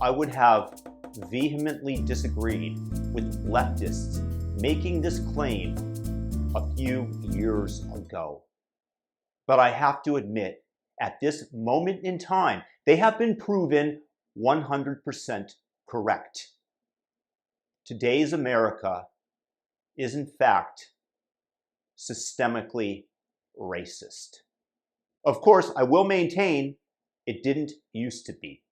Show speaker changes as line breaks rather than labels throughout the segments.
I would have vehemently disagreed with leftists making this claim a few years ago. But I have to admit, at this moment in time, they have been proven 100% correct. Today's America is in fact systemically racist. Of course, I will maintain it didn't used to be,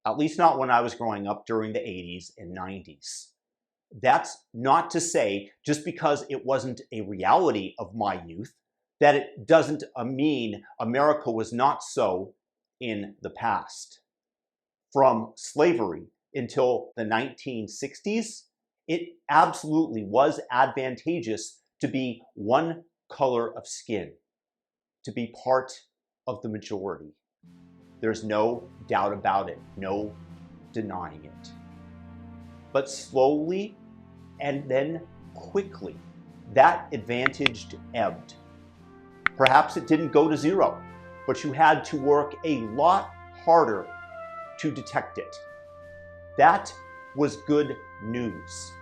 at least not when I was growing up during the 80s and 90s. That's not to say, just because it wasn't a reality of my youth, that it doesn't mean America was not so in the past. From slavery until the 1960s, it absolutely was advantageous to be one color of skin, to be part of the majority. There's no doubt about it, no denying it. But slowly and then quickly, that advantage ebbed. Perhaps it didn't go to zero, but you had to work a lot harder to detect it. That was good news.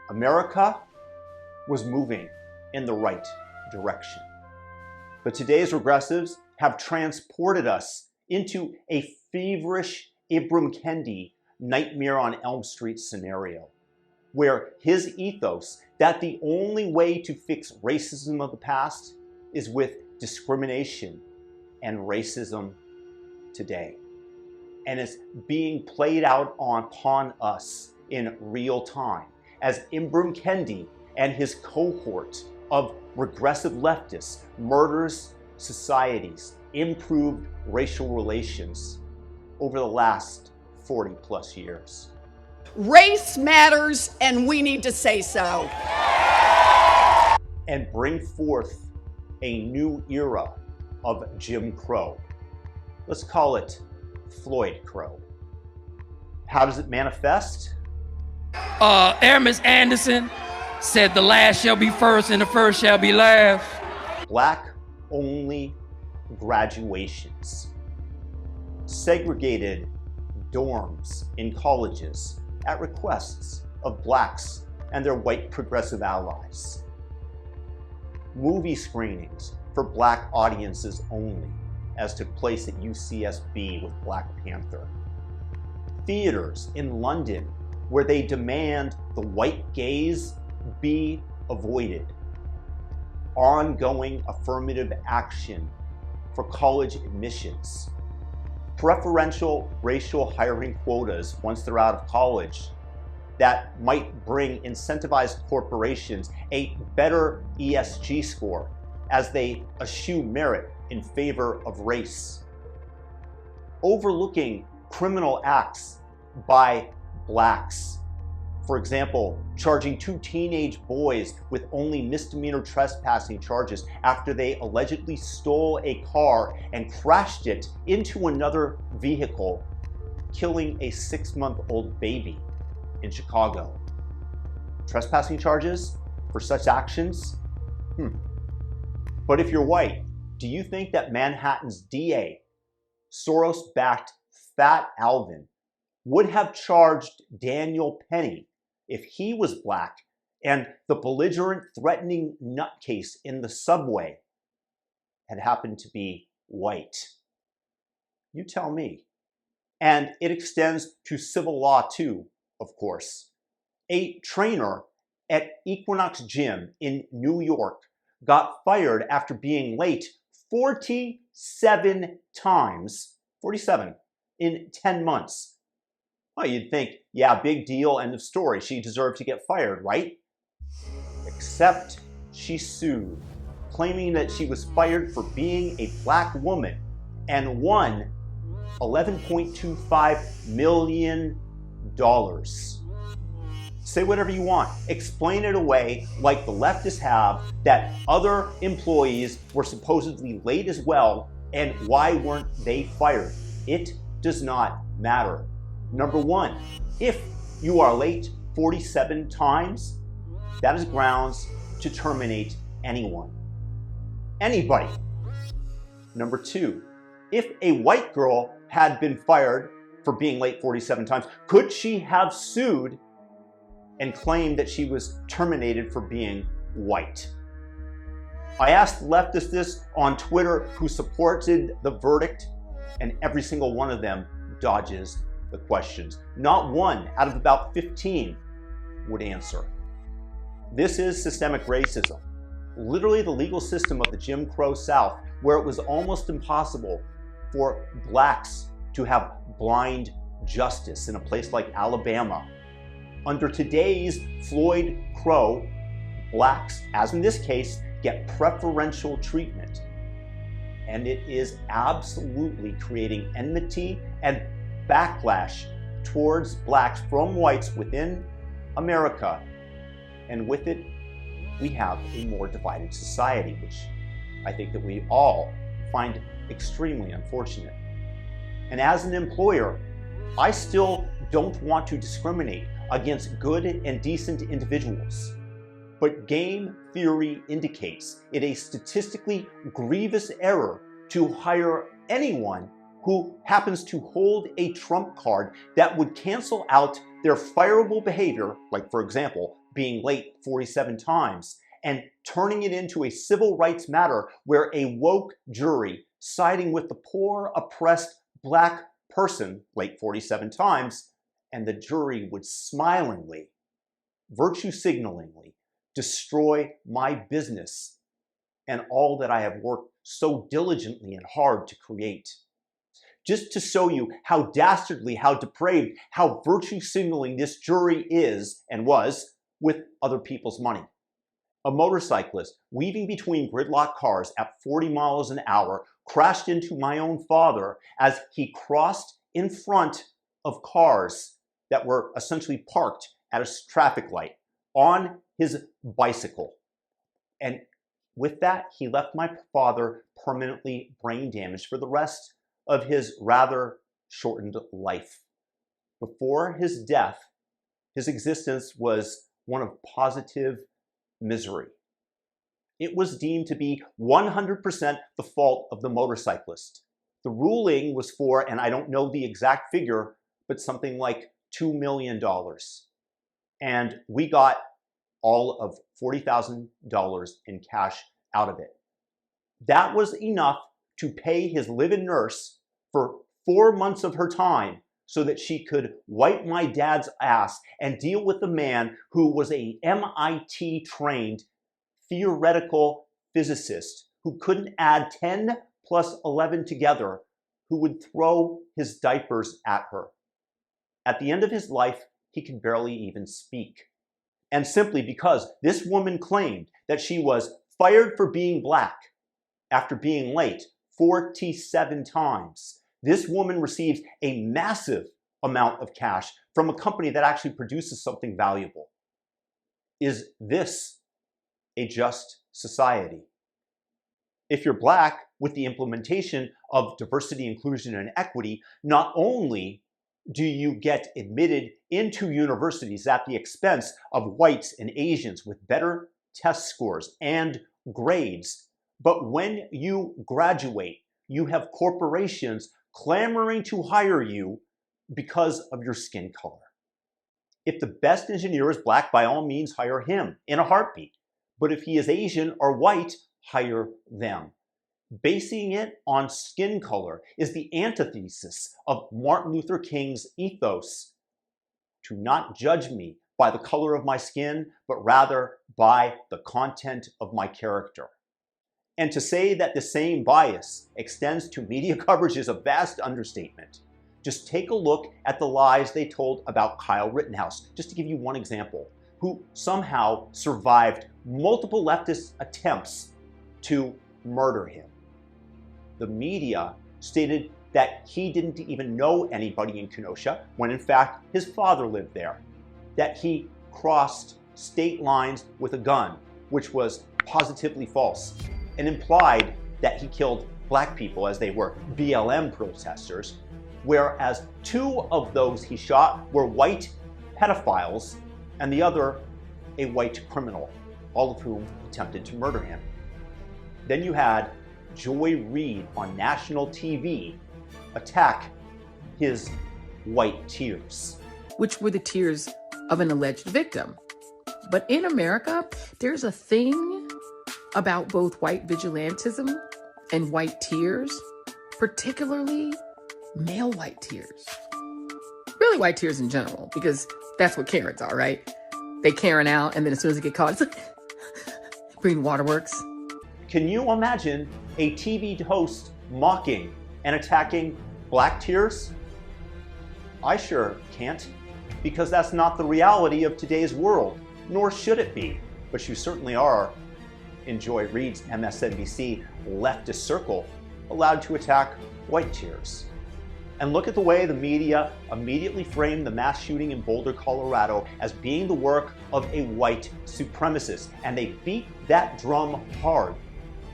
America was moving in the right direction. But today's regressives have transported us into a feverish Ibram Kendi Nightmare on Elm Street scenario, where his ethos that the only way to fix racism of the past is with discrimination and racism today. And it's being played out upon us in real time as Ibram Kendi and his cohort of regressive leftists murders societies, improved racial relations over the last 40 plus years.
Race matters, and we need to say so.
And bring forth a new era of Jim Crowe. Let's call it Floyd Crowe. How does it manifest?
Aramis Anderson said the last shall be first and the first shall be last.
Black-only graduations. Segregated dorms in colleges at requests of blacks and their white progressive allies. Movie screenings for black audiences only, as took place at UCSB with Black Panther. Theaters in London where they demand the white gaze be avoided. Ongoing affirmative action for college admissions. Preferential racial hiring quotas once they're out of college that might bring incentivized corporations a better E.S.G score as they eschew merit in favor of race. Overlooking criminal acts by blacks. For example, charging 2 teenage boys with only misdemeanor trespassing charges after they allegedly stole a car and crashed it into another vehicle, killing a 6-month-old baby in Chicago. Trespassing charges for such actions? But if you're white, do you think that Manhattan's DA, Soros-backed Fat Alvin, would have charged Daniel Penny if he was black and the belligerent, threatening nutcase in the subway had happened to be white? You tell me. And it extends to civil law too, of course. A trainer at Equinox Gym in New York got fired after being late 47 times, 47 in 10 months. Well, you'd think, yeah, big deal, end of story. She deserved to get fired, right? Except she sued, claiming that she was fired for being a black woman and won $11.25 million. Say whatever you want. Explain it away like the leftists have, that other employees were supposedly late as well, and why weren't they fired? It does not matter. Number one, if you are late 47 times, that is grounds to terminate anyone. Anybody. Number two, if a white girl had been fired for being late 47 times? Could she have sued and claimed that she was terminated for being white? I asked leftists this on Twitter who supported the verdict, and every single one of them dodges the questions. Not one out of about 15 would answer. This is systemic racism, literally the legal system of the Jim Crowe South, where it was almost impossible for blacks to have blind justice in a place like Alabama. Under today's Floyd Crowe, blacks, as in this case, get preferential treatment. And it is absolutely creating enmity and backlash towards blacks from whites within America. And with it, we have a more divided society, which I think that we all find extremely unfortunate. And as an employer, I still don't want to discriminate against good and decent individuals. But game theory indicates it a statistically grievous error to hire anyone who happens to hold a trump card that would cancel out their fireable behavior, like for example, being late 47 times, and turning it into a civil rights matter where a woke jury siding with the poor, oppressed black person late 47 times, and the jury would smilingly, virtue signalingly, destroy my business and all that I have worked so diligently and hard to create. Just to show you how dastardly, how depraved, how virtue signaling this jury is and was with other people's money. A motorcyclist weaving between gridlock cars at 40 miles an hour crashed into my own father as he crossed in front of cars that were essentially parked at a traffic light on his bicycle. And with that, he left my father permanently brain damaged for the rest of his rather shortened life. Before his death, his existence was one of positive misery. It was deemed to be 100% the fault of the motorcyclist. The ruling was for, and I don't know the exact figure, but something like $2 million. And we got all of $40,000 in cash out of it. That was enough to pay his live-in nurse for 4 months of her time so that she could wipe my dad's ass and deal with the man who was a MIT-trained theoretical physicist who couldn't add 10 plus 11 together, who would throw his diapers at her. At the end of his life, he could barely even speak. And simply because this woman claimed that she was fired for being black after being late 47 times, this woman receives a massive amount of cash from a company that actually produces something valuable. Is this a just society? If you're black, with the implementation of diversity, inclusion, and equity, not only do you get admitted into universities at the expense of whites and Asians with better test scores and grades, but when you graduate, you have corporations clamoring to hire you because of your skin color. If the best engineer is black, by all means hire him in a heartbeat. But if he is Asian or white, hire them. Basing it on skin color is the antithesis of Martin Luther King's ethos: to not judge me by the color of my skin, but rather by the content of my character. And to say that the same bias extends to media coverage is a vast understatement. Just take a look at the lies they told about Kyle Rittenhouse, just to give you one example, who somehow survived multiple leftist attempts to murder him. The media stated that he didn't even know anybody in Kenosha, when in fact his father lived there, that he crossed state lines with a gun, which was positively false, and implied that he killed black people as they were BLM protesters, whereas 2 of those he shot were white pedophiles and the other a white criminal, all of whom attempted to murder him. Then you had Joy Reid on national TV attack his white tears.
Which were the tears of an alleged victim. But in America, there's a thing about both white vigilantism and white tears, particularly male white tears. Really white tears in general, because that's what Karens are, right? They Karen out, and then as soon as they get caught, it's like, Green Waterworks.
Can you imagine a TV host mocking and attacking black tears? I sure can't, because that's not the reality of today's world, nor should it be. But you certainly are, in Joy Reid's MSNBC leftist circle, allowed to attack white tears. And look at the way the media immediately framed the mass shooting in Boulder, Colorado as being the work of a white supremacist. And they beat that drum hard.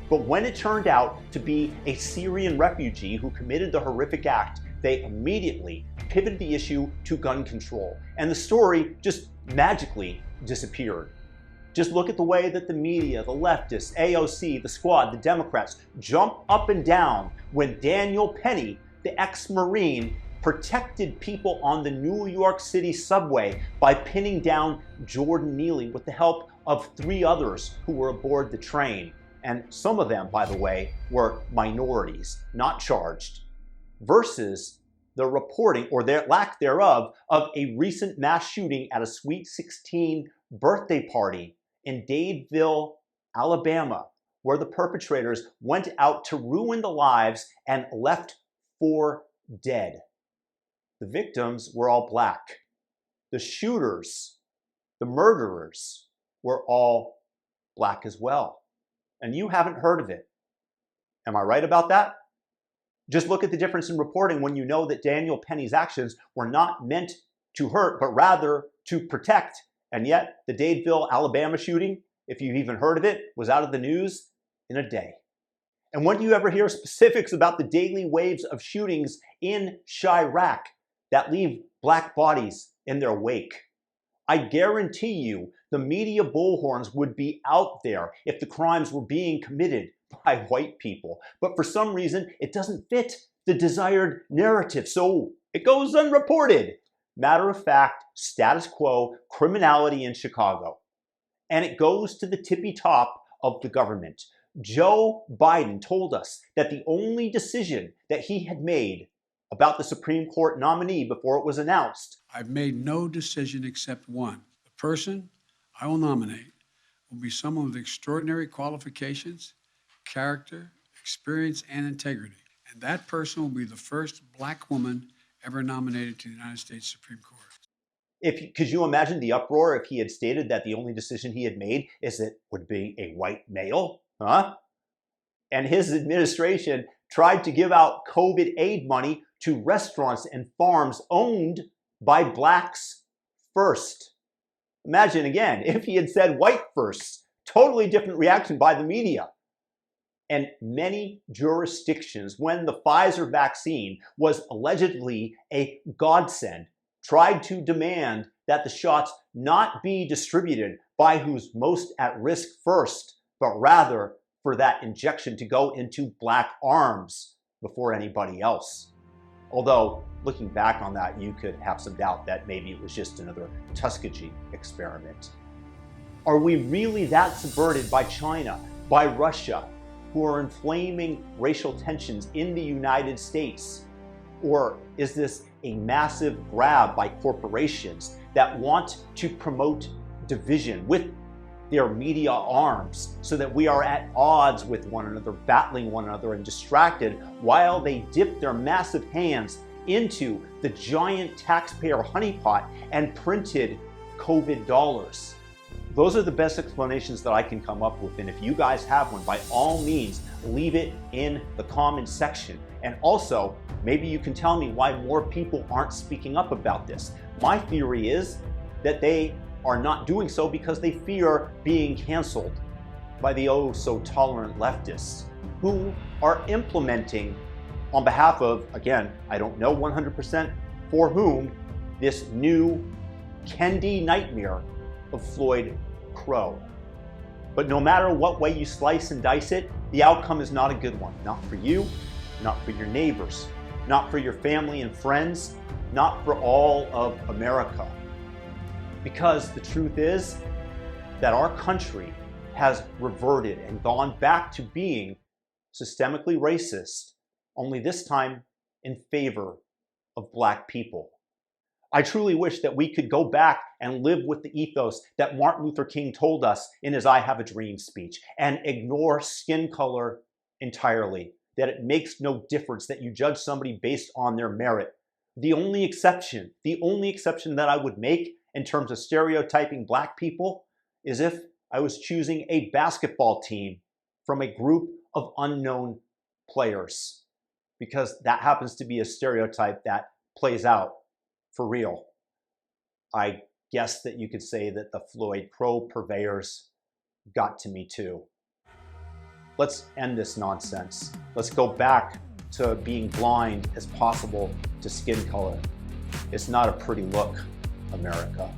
But when it turned out to be a Syrian refugee who committed the horrific act, they immediately pivoted the issue to gun control. And the story just magically disappeared. Just look at the way that the media, the leftists, AOC, the Squad, the Democrats jump up and down when Daniel Penny, the ex-Marine, protected people on the New York City subway by pinning down Jordan Neely with the help of 3 others who were aboard the train. And some of them, by the way, were minorities, not charged, versus the reporting, or their lack thereof, of a recent mass shooting at a Sweet 16 birthday party in Dadeville, Alabama, where the perpetrators went out to ruin the lives and left 4 dead. The victims were all black. The shooters, the murderers, were all black as well. And you haven't heard of it. Am I right about that? Just look at the difference in reporting when you know that Daniel Penny's actions were not meant to hurt, but rather to protect. And yet, the Dadeville, Alabama shooting, if you've even heard of it, was out of the news in a day. And when do you ever hear specifics about the daily waves of shootings in Chirac that leave black bodies in their wake? I guarantee you the media bullhorns would be out there if the crimes were being committed by white people. But for some reason, it doesn't fit the desired narrative, so it goes unreported. Matter of fact, status quo, criminality in Chicago. And it goes to the tippy top of the government. Joe Biden told us that the only decision that he had made about the Supreme Court nominee before it was announced.
I've made no decision except one. The person I will nominate will be someone with extraordinary qualifications, character, experience, and integrity. And that person will be the first black woman ever nominated to the United States Supreme Court.
Could you imagine the uproar if he had stated that the only decision he had made is it would be a white male? Huh? And his administration tried to give out COVID aid money to restaurants and farms owned by blacks first. Imagine again, if he had said white first, totally different reaction by the media. And many jurisdictions, when the Pfizer vaccine was allegedly a godsend, tried to demand that the shots not be distributed by who's most at risk first, but rather for that injection to go into black arms before anybody else. Although, looking back on that, you could have some doubt that maybe it was just another Tuskegee experiment. Are we really that subverted by China, by Russia, who are inflaming racial tensions in the United States? Or is this a massive grab by corporations that want to promote division with their media arms so that we are at odds with one another, battling one another and distracted while they dip their massive hands into the giant taxpayer honeypot and printed COVID dollars? Those are the best explanations that I can come up with. And if you guys have one, by all means, leave it in the comment section. And also, maybe you can tell me why more people aren't speaking up about this. My theory is that they are not doing so because they fear being canceled by the oh so tolerant leftists who are implementing on behalf of, again, I don't know 100% for whom, this new Kendi nightmare of Floyd Crowe. But no matter what way you slice and dice it, the outcome is not a good one. Not for you, not for your neighbors, not for your family and friends, not for all of America. Because the truth is that our country has reverted and gone back to being systemically racist, only this time in favor of Black people. I truly wish that we could go back and live with the ethos that Martin Luther King told us in his I Have a Dream speech and ignore skin color entirely, that it makes no difference that you judge somebody based on their merit. The only exception that I would make in terms of stereotyping Black people is if I was choosing a basketball team from a group of unknown players, because that happens to be a stereotype that plays out for real. I guess that you could say that the Floyd Crowe purveyors got to me too. Let's end this nonsense. Let's go back to being blind as possible to skin color. It's not a pretty look, America.